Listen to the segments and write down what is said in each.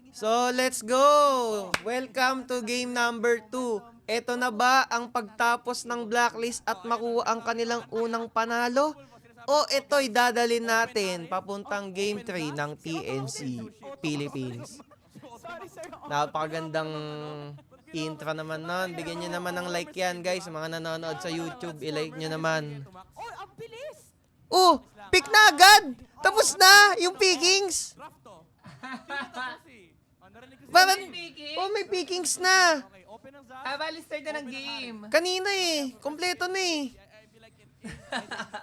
So, let's go! Welcome to game number 2. Ito na ba ang pagtapos ng Blacklist at makuha ang kanilang unang panalo? O ito'y dadalhin natin papuntang game 3 ng TNC Philippines? Napakagandang intro naman nun. Bigyan nyo naman ng like yan, guys. Mga nanonood sa YouTube, i-like nyo naman. Oy, ang bilis! Oh! Pick na agad! Tapos na! Yung pickings! Bakit? Oh, may pickings na! Bali start na ng game. Kanina eh. Kompleto na eh.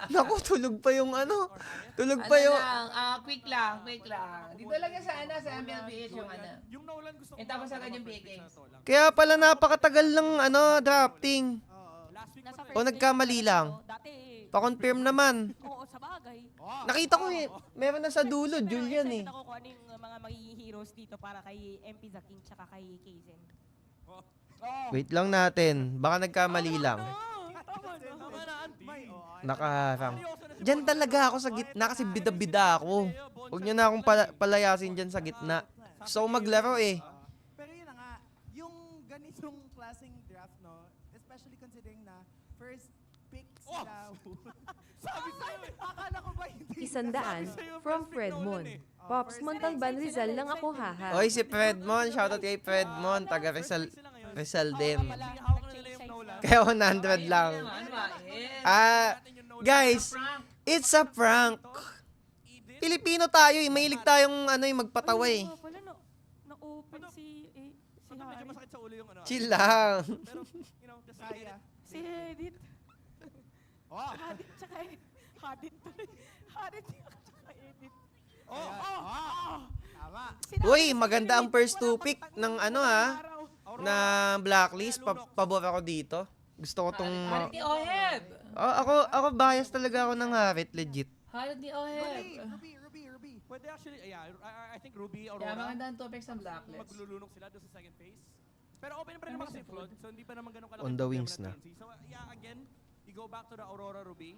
Naku, tulog pa yung ano. Tulog pa yung... Quick lang. Dito lang yan sa MLBH yung ano. And tapos agad yung pickings. Kaya pala napakatagal ng ano, drafting. O nagkamali lang. Dati, Pa-confirm naman. oo, sa bagay. Nakita ko eh. Meron na sa dulo, Julian eh. Nakita ko kung ano yung mga magiging heroes dito para kay MP Zaking tsaka kay Kaizen. Wait lang natin. Baka nagkamali lang. Nakaharang. Diyan talaga ako sa gitna kasi bida-bida ako. Huwag nyo na akong palayasin dyan sa gitna. Gusto ko maglaro eh. Pero yun na nga, yung ganitong klaseng draft, no, especially considering na first pick sila. Sabi sa'yo eh. Akala ko ba hindi? 100 from Fredmon. Pops, Montalban, Rizal lang ako, haha. Oy, si Fredmon. Shoutout kay Fredmon. Taga Rizal din. Kaya 100 lang. Ano ba? Guys, it's a prank. Pilipino tayo eh. Mahilig tayong ano, magpatawa eh. Wala na-open si Harry. Chill lang. Saya. Si Edith. Oh! Hadit tsaka Hadit tuloy. Hadit tsaka Edith. Tama. Uy, maganda ang first two pick ng ano na Blacklist. Pabor ako dito. Gusto ko tong... Halit ni Oheb. Ako bias talaga ako ng Harit, legit. Halit ni Oheb. Ruby. Pwede actually, yeah, I think Ruby, Kaya Aurora, maganda ang topics ng Blacklist. maglulunok sila doon sa second phase. Pero open pa rin naman kasi Flood, so hindi pa naman ganun kalaki. On the problema wings ng na. TNC. So yeah, again, you go back to the Aurora Ruby.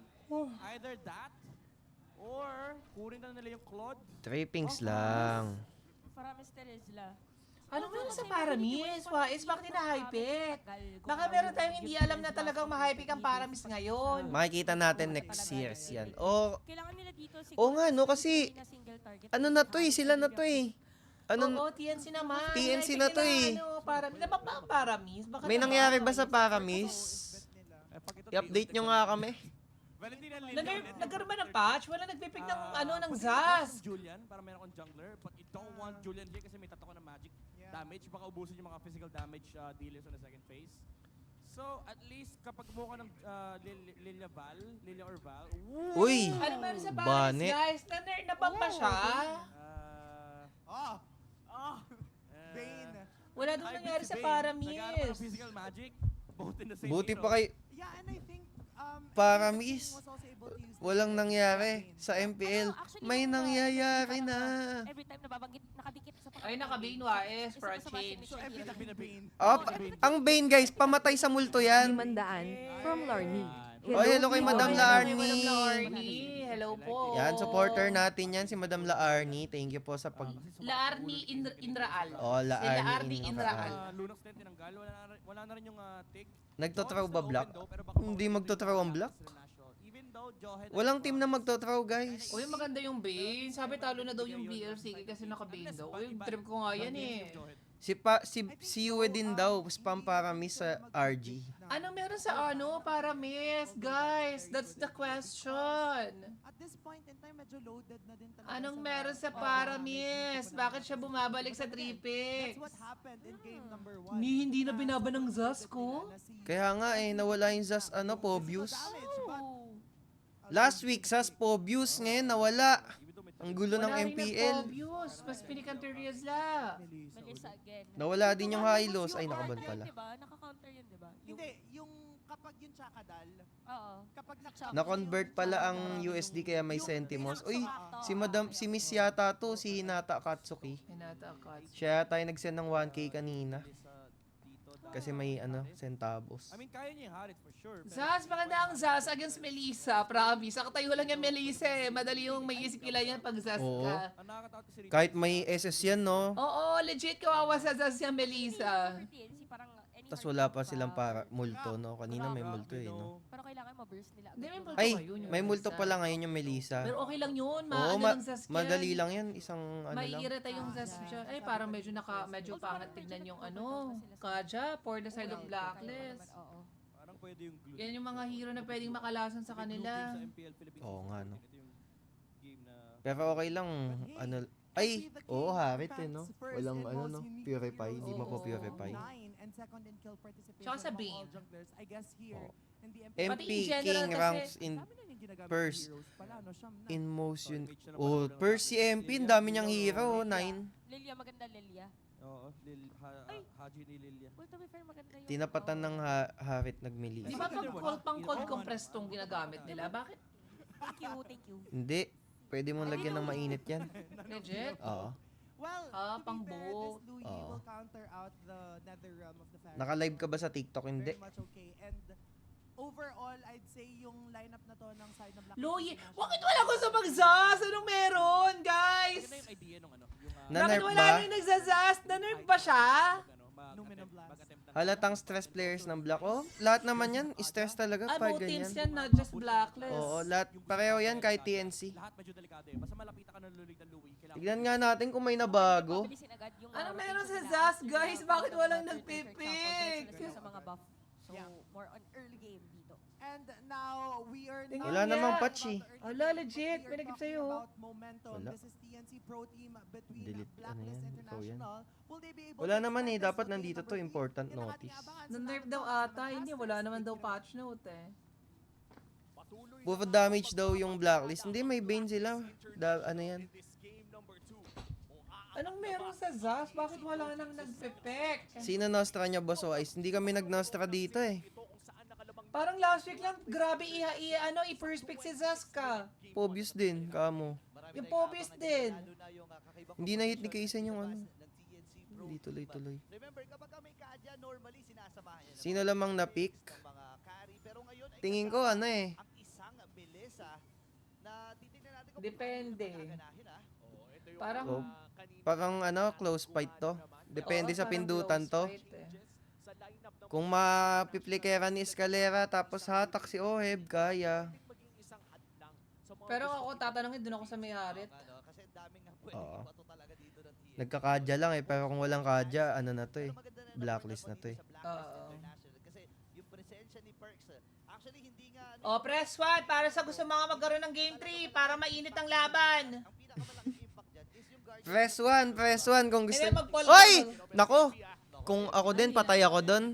Either that, or kunin na nila yung Claude. Trippings lang. Paramis Teresla. Ano meron sa Paramis? Wais, bakit hina-hype it? Baka meron tayong hindi alam na talagang ma-hype ang Paramis ngayon. Makikita natin next years yan. O, Kailangan nila dito Oo nga, no, kasi na single target. ano na to eh, sila na to eh. Ano, Oo, TNC naman. TNC Hype na to nila, eh. Ano, Paramis. Ano ba ang Paramis? Baka may naman. nangyari ba sa Paramis? Pag ito, I-update nyo nga kami. Valentina Lilian. Nagkaroon ba ng patch? Wala nagpipick ng ng Pwede Zaz. yung Julian, para meron akong jungler, but you don't want Julian J kasi may tatako na magic damage. Baka ubusin yung mga physical damage dealers on the second phase. So, at least kapag kumuha ka ng Lilia or Val, Uy, Ano meron sa Paramis, Bane. guys? Nabang pa siya? Bane. Wala doon nangyari sa Paramis. Nagkaroon ng physical magic, both in the same buti hero. pa kay Yeah, and I think Paramis. was also able to use Walang nangyari sa MPL. May nangyayari na. Every time nababanggit, nakadikit sa Ay, naka-Bane Wais for a change. So every time been Ang Bane guys, pamatay sa multo yan. 500 from Larny. Oh, hello kay Madam Laarni. Madam Laarni. Hello po. Yan, supporter natin yan, si Madam Laarni. Thank you po sa pag... Laarni Inraal. Oh, Laarni Laarni Inraal. Lunox din tinanggal, wala na rin yung TIG. Nagtotraw ba block? Pero baka Hindi magtotraw ang block. Even though Johed Walang team na magtotraw guys. Uy, maganda yung Bane. Sabi talo na daw yung BLC kasi naka-Bane daw. Uy, trip ko nga yan eh. Si Yue din daw, spam Paramis sa RG. Ano meron sa Paramis? Guys, that's the question. at this point in time medyo loaded na din talaga. Anong sa meron sa mga Paramis? basic Bakit siya bumabalik sa 3 That's picks? what happened in game number 1. Hindi na binaba ng Zaz ko. Kaya nga eh, nawala yung Zas, Pobius. Oh. Last week, Zas Pobius, ngayon nawala. Ang gulo ng Wala rin MPL. nag-obvious. Mas pinikan Teriesla. Melissa again. Nawala din yung Hylos. Ay, nakaban pala. Diba? Naka-counter yun, diba? Hindi, yung kapag yung Chakadal, Oo. kapag Na-convert pala ang USD kaya may sentimos. Uy, si Miss yata to, si Hinata Katsuki. Hinatakat. Siya tayo nag-send ng 1K kanina. Kasi may centavos. I mean, kaya niya yung Harit for sure. Zaz, maganda ang Zaz against Melissa. Promise. Nakatayo lang yung Melissa eh. Madali yung may isip kila yan pag Zaz Oo. ka. Ang nakakatakot kasi Kahit may SS yan, no? Oo, legit kawawa sa si Melissa. For TNC, parang anytime Tas wala pa ka silang para burst. multo, no? Kanina may multo eh, no? Pero kailangan ma-burst nila. Hindi, may agad multo yung- Ay, pa yun, yung may multo Melissa. pala ngayon yung Melissa. Pero okay lang yun. Oo, Lang Sasuke. madali lang yan. Isang ano lang. Maiirita yung Sasuke. Ay, parang medyo pangit tignan yung Kaja, for the side of Blacklist. Oo. Parang pwede yung glue. Yan yung mga hero na pwedeng makalasan sa kanila. Sa MPL Philippines. Oo nga, no? Ito yung game na Pero okay lang, ano, ay, oo, harit eh, no? Walang, ano, no? Purify, hindi Oo. mapapurify. And second in kill participation Tsaka sa among Bane. all junglers. I guess here, Oo. in the MP Pati in general King kasi- ranks in Dami na yung ginagamit Purse. na heroes pala, no? Siyam na. in most yun. Mage na naman Oh, ang per si MP, ang dami niyang hero, oh, 9. Lilia, maganda Lilia. Oo, Ay. Haji ni Lilia. Well, to be fair, maganda yung... Tinapatan ng harit nagmili. Di ba pang cold compress tong ginagamit nila? Bakit? Thank you, thank you. Hindi, pwede mong lagyan ng mainit yan. Legit? Oo. Well, Ah, to be pang fair, buo. this Louis Oo. will counter out the nether realm of the Pharaoh. Naka-live ka ba sa TikTok? Hindi. Very much okay. And overall, I'd say yung lineup na to ng side ng Black Loy, International- bakit wala ko sa magsas? Anong meron, guys? Maganda yung idea nung ano, yung Bakit Na-nerf wala ba? nang nagsasas? Na-nerf ba siya? Numinum Blast. Halatang stress players ng Black. Oh, lahat naman yan, stress talaga Ah, pag both teams ganyan. yan, not just Blacklist. Oo, lahat, pareho yan kahit TNC. Lahat medyo delikado eh. Basta malapitan ka ng lulig ng Louis. Kailangan Tignan nga natin kung may nabago. Pabilisin agad yung... Ano rotation meron sa nila Zas, after guys? the Bakit walang third turn, for example, nagpipick? diretso na sila sa mga buff. So, more on early game dito. And now, we are Tingnan Wala niya. namang patch eh. Ala, legit. May nagip sa'yo. About momentum. Wala. This is TNC Pro Team between Delete, ano Blacklist yan, ikaw yan. International. Will they be able Wala to naman extend eh, this dapat to nandito game to, number important three? Yan ang notice. ating abangan sa Na-nerf Battle daw of ata. Hindi, Masters. wala naman daw patch note eh. Puro damage daw yung Blacklist. Hindi, may Bane sila. Ano yan? Anong meron sa Zas? Bakit wala nang nagpepek? Sino Nostra niya, Boss Wise? Hindi kami nag-Nostra dito eh. Parang last week lang, grabe i-first pick si Zaska. Pobius din, kamo. Yung Pobis din. Hindi na hit ni Kaysen yung ano. Hindi tuloy-tuloy. Remember, kapag may kadya, normally sinasamahan niya Sino lamang na-pick? ng mga carry. Pero ngayon ay Tingin ko ano eh. ang isang Melissa na titignan natin kung Depende. gaganahin ah. Parang, Oh, parang ano, close fight to. Depende oo, sa parang pindutan close to. fight eh. Kung mapiplikera ni Escalera tapos hatak si Oheb, kaya. Pero ako tatanungin, dun ako sa may harit. Ano, kasi ang daming nga pwede Oo. ibato talaga dito ng TNC. Nagkakadya lang eh, pero kung walang kadya, ano na to eh. Pero maganda na Blacklist na naman to eh. sa Blacklist Oo. International. Kasi yung presensya ni Perks, actually hindi nga ano, O, press 1 para sa gusto mga magkaroon ng game 3 para mainit ang laban. ang pinakamalaking impact dyan is yung guard. Press 1 kung gusto. Hindi, mag-poll Oy! ka. Nako! Kung ako din, patay ako doon.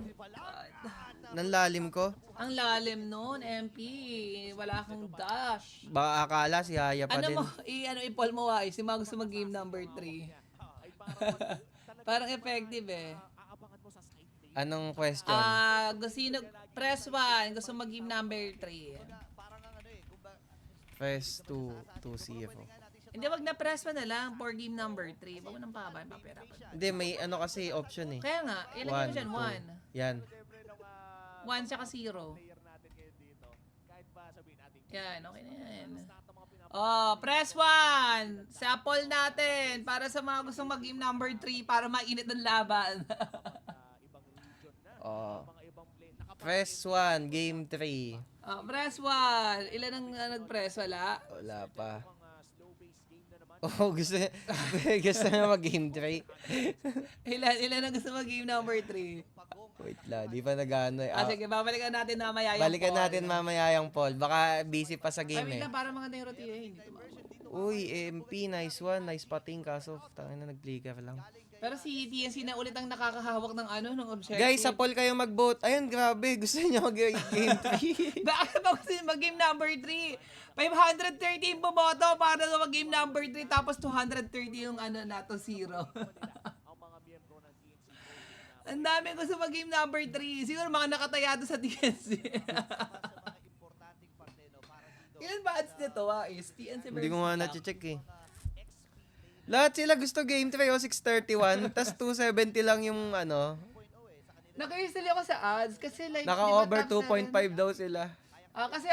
Nanlalim ko. Ang lalim nun, MP. Wala kang dash. Baka akala si Haya pa Ano din. mo, i-poll mo ay, si mga gusto mag-game number 3. Parang effective eh. Anong question? Sino, press 1, gusto mag-game number 3. Parang ang ano eh, kung ba, Press 2 CFO. Hindi, wag na press 1 na lang for game number 3. Wag mo nang pahaba, paperapan. Hindi, may ano kasi option eh. Kaya nga, ilagay mo dyan 1. Yan. 1 tsaka 0. Yan, okay na yan. Oh, press 1! Sa poll natin para sa mga gustong mag-game number 3 para mainit ng laban. Oh. Press 1, game 3. Oh, press 1. Ilan ang nag-press? Wala? Wala pa. Oh, gusto na mag-game 3. Ilan ang gusto mag-game number 3? Wait lang, di pa nag-ano eh. Sige, babalikan natin mamaya yung Balikan poll. natin mamaya yung poll. Baka busy pa sa Ay, game wait eh. lang, para mga yung routine, hindi tumama. Uy, MP, nice one. Nice patting, kaso tangin na nag-flicker lang. Pero si TNC na ulit ang nakakahawak ng ng objective. Guys, sa poll kayo mag-vote. Ayun, grabe. Gusto niyo mag-game 3. Bakit ba gusto nyo mag-game number 3? 530 bumoto para sa mag-game number 3 tapos 230 yung nato 0. Ang dami gusto mag-game number 3. Siguro mga nakatayado sa TNC. importanteng parte no, para dito. Ilan ba ads nito is TNC versus Hindi ko nga Black? na-check eh. Lahat sila gusto game 3 o 631. Tas 270 lang yung ano. Naka-usually ako sa ads kasi like Naka-over di ba, top 2.5 daw sila. kasi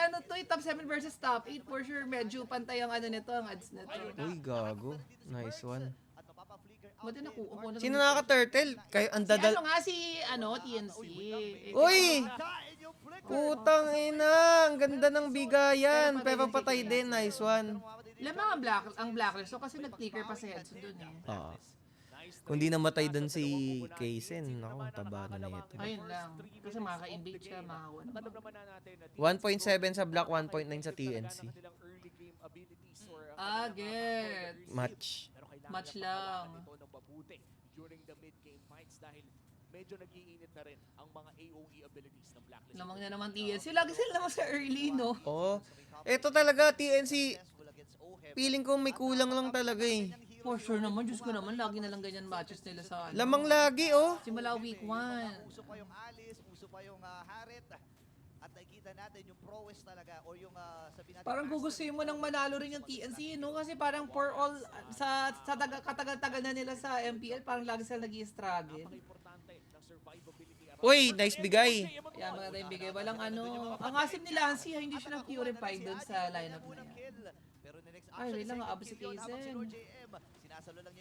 top 7 versus top 8 for sure medyo pantay ang nito, ang ads nito. Uy, gago. Nice one. At mapapa-flicker Buti nakuha ko. Sino nakaka-turtle? Kayo ang dadal... Si ano nga, si TNC. Uy! Putang ina! Ang ganda ng bigayan. Pero patay din. Nice one. Lamang ang blacklist. So kasi nag-clicker pa si Edson dun eh. Oo. Kung di namatay doon si Kaysen, naku, taba na ito. Ayun lang. Kasi makaka-invade siya, makakuha naman. 1.7 sa Black, 1.9 sa TNC. Get. Match. Match lang. During the mid-game fights dahil medyo nag-iinit na rin ang mga AOE abilities ng Blacklist. Lamang na naman TNC. Lagi sila naman sa early, no? Oo. Ito talaga, TNC, feeling ko may kulang lang talaga eh. For sure naman. Diyos ko naman, lagi na lang ganyan matches nila sa ano. Lamang lagi, oh. Simula week 1. Uso pa yung Alice, uso pa yung Harit. At nakikita natin yung prowess talaga o yung sabi natin Parang gugustuhin mo nang manalo rin yung TNC, no? Kasi parang for all, sa katagal-tagal na nila sa MPL, parang lagi sila nag-i-struggle. Uy, nice bigay. Kaya maganda yung bigay. Walang ano. Ang asim ni Lancy, hindi siya na-purify dun sa lineup niya. Ay, wait lang, aabot si Kaysen.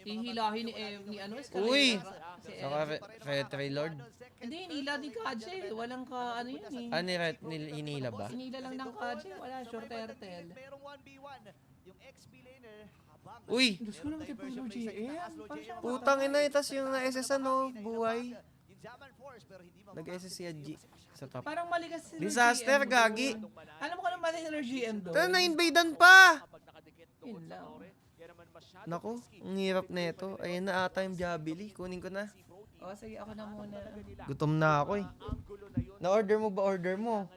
Hihilahin ni ano, Escalera. Uy! Si Saka Retry Lord. Hindi, hinila ni Kaje. Walang ka, ano yun eh. Ano hinila ba? Hinila lang ng Kaje. Wala, short turtle. merong 1v1 yung XP laner habang Uy! Diyos ko naman, tipo yung GM. Putang ina, itas yung na-SS ano, buhay. yung Jaman Force pero hindi Nag-SS si Adji sa top. Parang mali kasi sila Disaster, GM gagi. doon. Alam mo kung anong mali nila GM doon? Tara, na-invadean pa! Yun lang. Naku, ang hirap na ito. Ayun na ata yung Jabili. Kunin ko na. O, sige, ako na muna. Gutom na ako eh. Na-order mo ba? Order mo.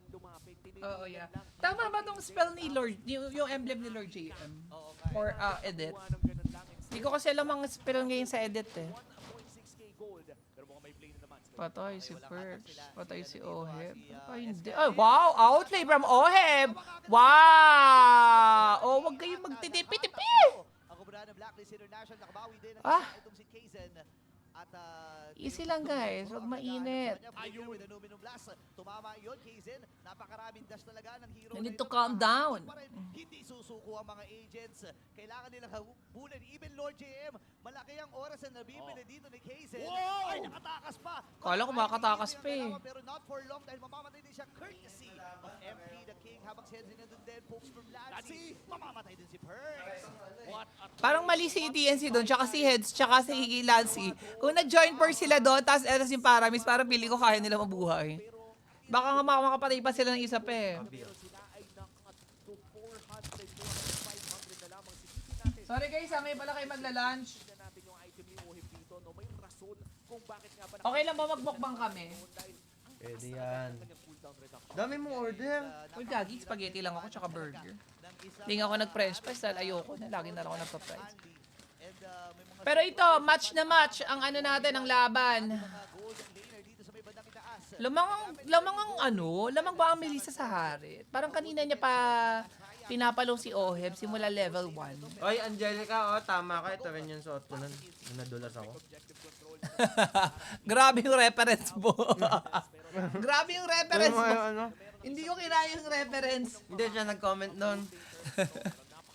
Oo, yeah. Tama ba tong spell ni Lord, yung emblem ni Lord JM? Or edit? Hindi ko kasi alam ang spell ngayon sa edit eh. Patay si Perks. Patay si Oheb. Ay, hindi. Ay, wow! Outlay from Oheb! Wow! Oh, wag kayong magtitipi-tipi! ang kumbrada ng Blacklist International nakabawi din itong si Kaysen at Easy lang guys, wag mainit. Ayun, Numinum Blast. Tumama yun, Kaysen. Napakaraming dash talaga ng hero. You need to calm down. Hindi susuko ang mga agents. Kailangan nilang habulin. Even Lord JM, malaki ang oras na nabibili dito ni Kaysen. Ay, nakatakas pa. Kala ko makatakas pa eh. Pero not for long dahil mamamatay din siya courtesy of MP the King habang si Enzi nandun din. Pokes from Lancy. Mamamatay din si Perks. Parang mali si TNC doon, tsaka si Heads, tsaka si Lancy. Kung nag-join first sila doon, tapos eras yung Paramis, parang pili ko kaya nila mabuhay. Baka nga makapatay pa sila ng isa pa eh. Sorry guys, may pala kayo magla-lunch. Okay lang ba magmukbang kami? Pwede yan. Dami mong order. Uy, gagi, spaghetti lang ako, tsaka burger. Hindi nga ako nag-french fries dahil ayoko na. Lagi na lang ako nagpa-fries. Pero ito, match na match ang ano natin, ang laban. Lamang ba ang Melissa sa Harit? Parang kanina niya pa pinapalo si Oheb simula level 1. Oy, Angelica, oh, tama ka. Ito rin yung suot ko nun. Nung nadulas ako. Grabe yung reference mo. Grabe yung reference Pero mo. ano? Hindi ko kinaya yung reference. Hindi siya nag-comment nun.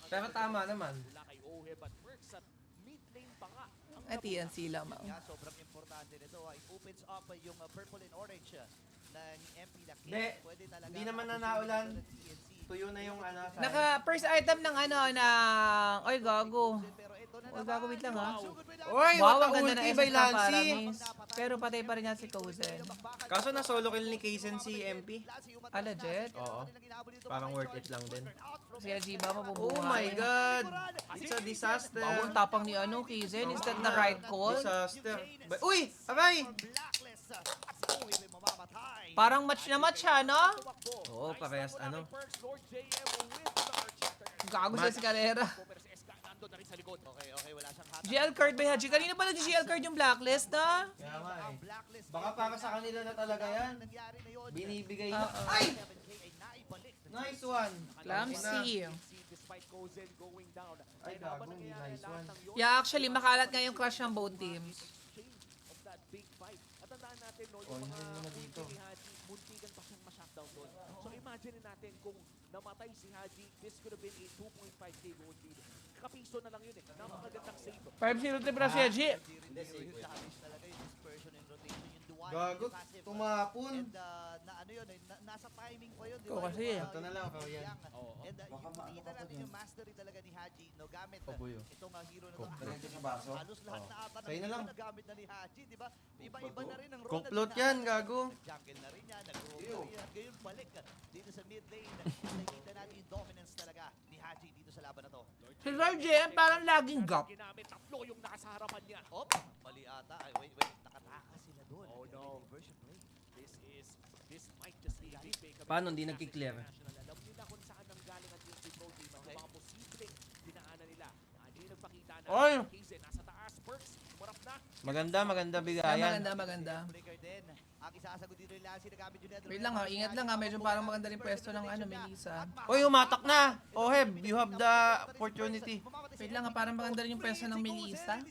Pero tama naman. Ay, TNC lamang. Sobrang importante nito. It opens up yung purple and orange na MP the King. Hindi. Pwede talaga. Hindi naman nanaulan. Tuyo na yung ano. Naka-first item ng ano, ng... Oy, gago. Oy, gago, wait lang ha. Oy, Wow, what ang a ganda na ulti SS by na Lancy. Paramis. Pero patay pa rin yan si Kozen. Kaso na solo kill ni Kaysen si MP. Ah, legit? Oo. Parang worth it lang din. Si Ajiba mabubuhay. Oh my god! It's a disaster. Wow, ang tapang ni ano, Kizen. Is that the right call? Disaster. Uy! Aray! Parang match na match ha, no? Oo, parehas ano. Gago sa Escalera. Okay, wala siyang hat. GL card ba Haji? Kanina pala di GL card yung blacklist, na? Kaya nga eh. Baka para sa kanila na talaga yan. Nangyari na yun. Binibigay na. Ay! Nice one! Clumsy. Despite Kozen going down. Ay, gago. Nice one. Yeah, actually, makalat nga yung crush ng both teams. Of that big fight. At tandaan natin, natin, no, yung mga ulti ni Haji, muntikan pa siyang ma-shutdown doon. So imagine natin kung namatay si Haji, this could have been a 2.5k gold lead. Kapiso na lang yun eh. Napakagandang save. 5-0 tip na si Haji. Yung damage talaga yung dispersion and rotation, yung dual, Gagot, yung passive. tumapon. And na ano yun, nasa timing pa yun, di Ikaw ba? kasi. Ito na lang, ikaw yan. And makikita natin yung mastery talaga ni Haji, no, gamit Pabuyo. itong hero na Diretso sa baso. halos lahat na ata ng Sa'yo na lang. hero na gamit na ni Haji, di ba? Iba-iba na rin ang role. Complot na yan, ginagawa. gago. Nag-jungle na rin yan, nag-roam na rin yan. Ngayon balik dito sa mid lane. Nakikita natin yung dominance talaga ni Haji dito sa laban na to. Si Lord JM parang laging gap. Ginamit, tatlo yung nasa harapan niya. Op, mali ata. Ay, wait. Nakataka sila doon. Oh, no. Diversion play. This might just be a big fake. Paano hindi nagki-clear? Alam nila kung saan nanggaling ang TNC Pro Team. Ang mga posibleng dinaanan nila. Hindi nagpakita na. Oy! Kaysen, nasa taas. Perks, umarap na. Maganda bigayan. Maganda. Flicker din. Ang isasagot dito yung Lassie na gamit yung Nether. Wait lang ha, ingat lang ha. Medyo parang maganda rin pwesto ng Melissa. Uy, umatak na! Oheb, you have the opportunity. Wait lang ha, parang maganda rin yung pwesto ng Melissa.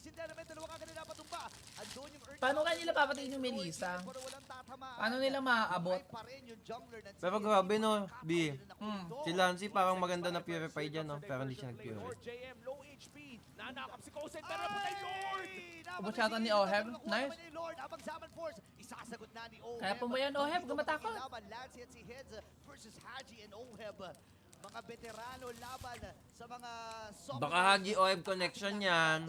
Paano kaya nila papatiin yung Melissa? Paano nila maaabot? Pero grabe no, B. Hmm. Si Lancy parang maganda na purify dyan no, pero hindi siya nag-purify. Lord JM, low HP. Nanakap si Kosen, pero patay Lord! Ubos yata ni Oheb. Nice. Kaya po mo yan, Oheb, gumatakot. Lancy at si Heads versus Haji and Oheb. Mga veterano laban sa mga soft Baka Haji Oheb connection yan.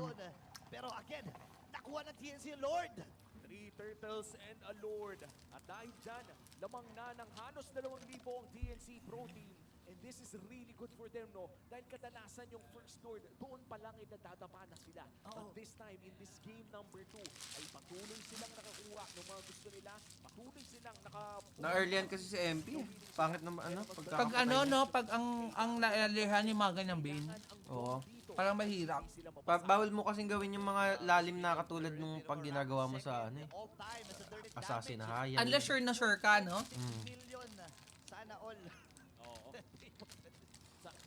Pero again, nakuha ng TNC Lord. 3 turtles and a lord. At dahil dyan, lamang na ng halos 2,000 ang TNC Pro Team. And this is really good for them, no? Dahil kadalasan yung first lord, doon pa lang ay nagdadapa na sila. But this time, in this game number 2, ay patuloy silang nakakuha ng mga gusto nila. Patuloy silang Na-earlyan kasi si MP. Pangit naman ano, Pag ano, no, pag ang naalihan yung mga ganyang bane, Oo. parang mahirap. Bawal mo kasing gawin yung mga lalim na katulad nung pag ginagawa mo sa ano eh. Assassin na hayan. Unless sure ka, no? Million. Sana all. Oo.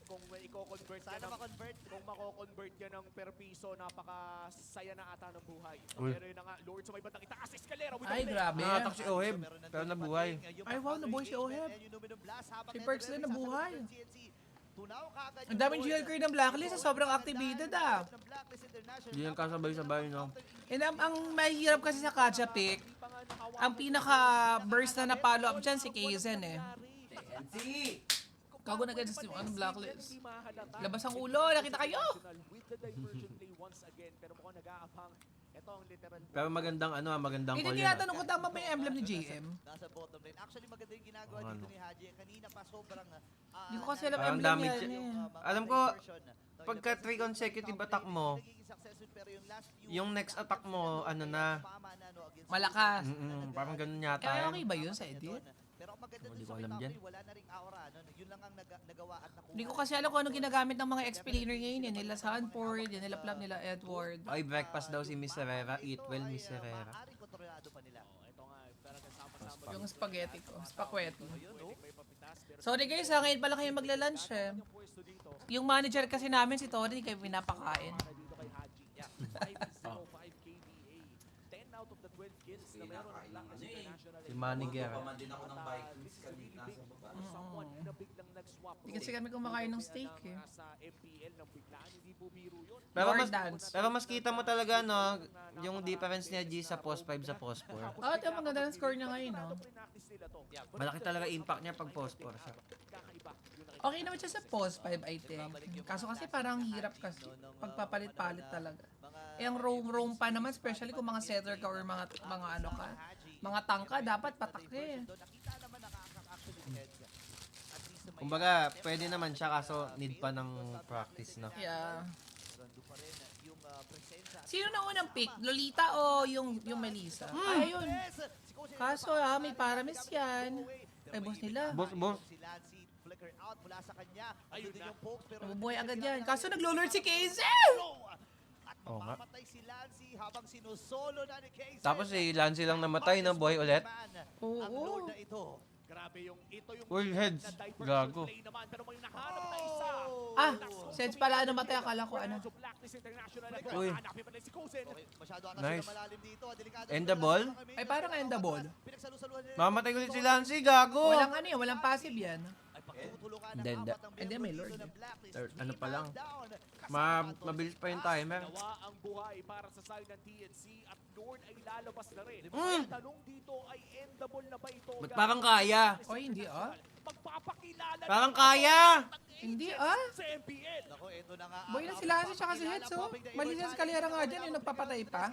Kung may i-convert ka Sana ng ma-convert. kung mako-convert ka ng per piso, napakasaya na ata ng buhay. Uy. Pero yun na nga, Lord, sa may bandang itaas, escalera with Ay, the play. grabe. Nakatak si Oheb, pero nabuhay. Ay, wow, nabuhay si Oheb. Si Perks din nabuhay. Ang daming GL card ng Blacklist, sobrang activated ah. Hindi lang kasabay-sabay no. And ang mahirap kasi sa Kacha pick, ang pinaka-burst na na-follow up dyan si Kaizen eh. Kago na ganyan yung ano, Blacklist. Labas ang ulo, nakita kayo! With the diversion play once again, pero mukhang nag-aapang. Ito ang literal. Pero magandang ano, magandang Hindi call yun. tinatanong ko tama ba yung emblem ni JM? Nasa bottom lane. Actually, maganda yung ginagawa Ano? dito ni Haji. Kanina pa sobrang... Hindi ko kasi alam Parang emblem damage yan yun. eh. Alam ko, pagka 3 consecutive attack mo, yung next attack mo, ano na, Malakas. parang ganun yata Eh, yan. okay ba yun sa edit? Pero ang maganda Hindi dun ko sa alam Mid dyan. Top, wala na ring aura. No? Yun lang ang nagawa at nakuha. Hindi ko kasi alam kung ano ginagamit ng mga XP laner ngayon. Yan nila Sanford, yan nila Plum, nila Edward. Ay, breakfast daw si Miss Herrera. Eat well, Miss Herrera. Maaring kontrolado pa nila. Ito nga, talagang sama-sama. Yung spaghetti ko, spakweti. May papitas, pero Sorry guys, ngayon pala kayo magla-lunch eh. yung pwesto dito, Yung manager kasi namin, si Tori, kayo pinapakain. para dito kay Haji. 505 KDA. 10 out of the 12 kills na meron ng Blackness International. Si Manny Guerra. Someone na biglang nag-swap. Hindi kasi kami kumakain ng steak eh. Sa MPL ng biglaan, hindi po biro yun. Pero mas kita mo talaga no, yung difference niya G sa post 5 sa post 4. Oh, ito maganda ng score niya ngayon, no? Practice nila to. Malaki talaga impact niya pag post 4 siya. Kakaiba. Yun ang Okay naman siya sa post 5, I think. Kaso kasi parang hirap kasi. Pagpapalit-palit talaga. Eh, ang roam pa naman, especially kung mga setter ka or mga ano ka, mga tangka, dapat patak eh. Nakita naman nakaka-actually heads. At least sa may Kumbaga, pwede naman siya kaso need pa ng practice na. Yeah. Rondo pa rin yung presensya. Sino na unang pick? Lolita o yung Melissa? Ayun. Kaso may paramis yan. Ay, boss nila. Boss. Si Lancy flicker out mula sa kanya. Ayun din yung pokes pero Nabubuhay agad yan. Kaso naglo-lord si Kaizen! at Oo nga. mamamatay si Lancy habang sinusolo na ni Casey. Tapos si Lancy lang namatay na buhay ulit. Ang Oo. Lord na ito. Grabe yung ito yung Full heads. na diversion Gago. play naman, pero may nahanap na isa. Ah, Seds pala namatay. Akala ko ano. So Blacklist International at Uy. hanapin pa rin si Cousin. Okay, masyado ata Nice. sila malalim dito. Delikado End sila the ball? lahat. Mga Ay, parang end the ball. Pinagsalusaluhan nila. Mamatay ulit si Lancy, gago. Walang ano yun, walang passive yan. Ay, pagtutulungan ng Hindi, hindi. apat ng Hindi, miyembro may dito Lord ng eh. Blacklist. Ano pa lang. Down. Kasama Mabilis pa yung timer. Nawa ang buhay para sa side ng TNC at Lord ay lalabas na rin. Mm. Ang tanong dito ay endable na ba ito? Ba't parang kaya? Oy, hindi ah. Magpapakilala Parang ng kaya! Hindi ah. sa MPL. Nako, ito na nga. Boy na sila kasi tsaka si Heads, oh. Mali na si Calera nga dyan, yung nagpapatay pa.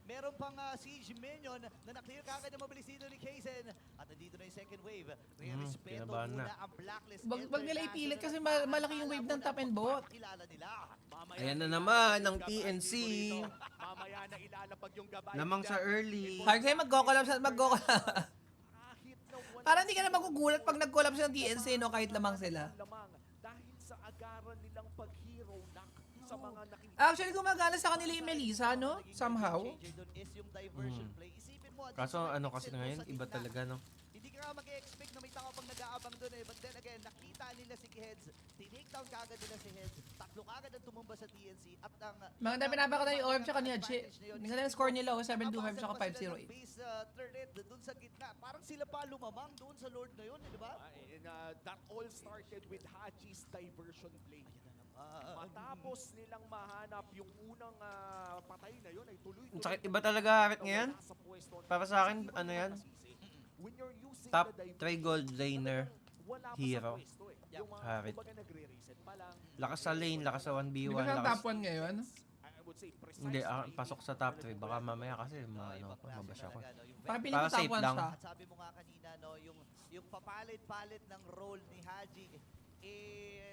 Meron pang siege minion na na-clear kagad ng mabilis dito ni Kaizen. At nandito na yung second wave. Respeto kinabahan na. muna ang Blacklist. Wag nila ipilit kasi malaki yung wave ng top and bot. Kilala nila. Ayan na naman ang TNC. Mamaya na ilalapag yung gabay. Namang sa early. Hard kayo mag-collapse at mag-collapse. Kahit na wala Parang hindi ka na magugulat pag nag-collapse ng TNC, no? Kahit lamang sila. lamang dahil sa agaran nilang pag-hero knock sa mga nakikita. Actually, gumagana sa kanila yung Melissa, no? Somehow. Is yung diversion play. Isipin mo, Kaso ano kasi ngayon, iba talaga, no? Hindi ka nga mag-expect na may tao pang nag-aabang doon eh. But then again, nakita nila si Heads. Tinake down kagad nila si Heads. Tatlo kagad ang tumumba sa TNC. At ang... Maganda pinapakita yung Orb tsaka ni Achi. Maganda yung score nila, oh, 725 tsaka 508. Base turret doon sa gitna. Parang sila pa lumamang doon sa Lord na yun, di ba? And that all started with Haji's diversion play. Matapos nilang mahanap yung unang patay na yun ay tuloy-tuloy. Ang sakit, iba talaga Harit ngayon. Para sa akin, ano yan? When you're using Top the 3 gold laner. wala pa hero. sa pwesto eh. Yung mga Harit. kumbaga nagre-reset pa lang. Lakas sa lane, lakas sa 1v1. Hindi ba siya ang Lakas... top 1 ngayon? I would say precisely. Hindi, pasok sa top 3. Baka mamaya kasi mabasa ko. Parang piling Para ko top safe 1 lang. siya. At sabi mo nga kanina, no, yung papalit-palit ng role ni Haji,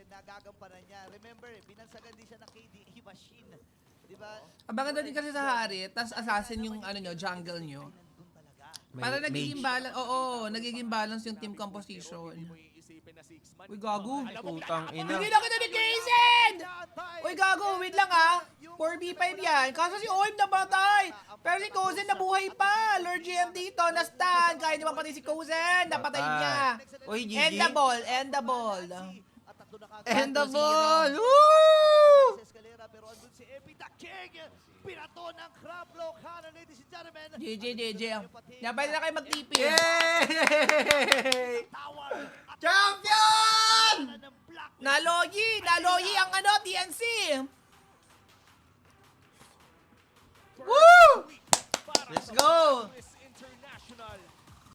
nagagampanan niya. Remember, binansagan din siya ng KDA machine. Di ba? Ang maganda din kasi sa Harit, tas assassin yung ano nyo, jungle nyo. Nandun talaga. Para nagiging balance, oo, nagiging balance yung team composition. Hindi mo iisipin na 6 man. Uy, gago. Putang ina. Bigyan na kita ni Kaizen! Uy, gago, wait lang ah. 4v5 yan. Kaso si Oim nabatay. Pero si Kozen nabuhay pa. Lord GM dito, na-stun. Kaya naman pati si Kozen, napatayin niya. Uy, GG. End the ball, end the ball. At tatlo na kagad. And the 1-0. ball! Woo! Si Escalera, pero andun si Epi the King. Pinato ng crab block. Hana, ladies and gentlemen. GG. Yan, pwede na kayo mag-TP. Yay! Tower. At Champion! ng Black. Naloyi ang ano, TNC. Woo! Let's go!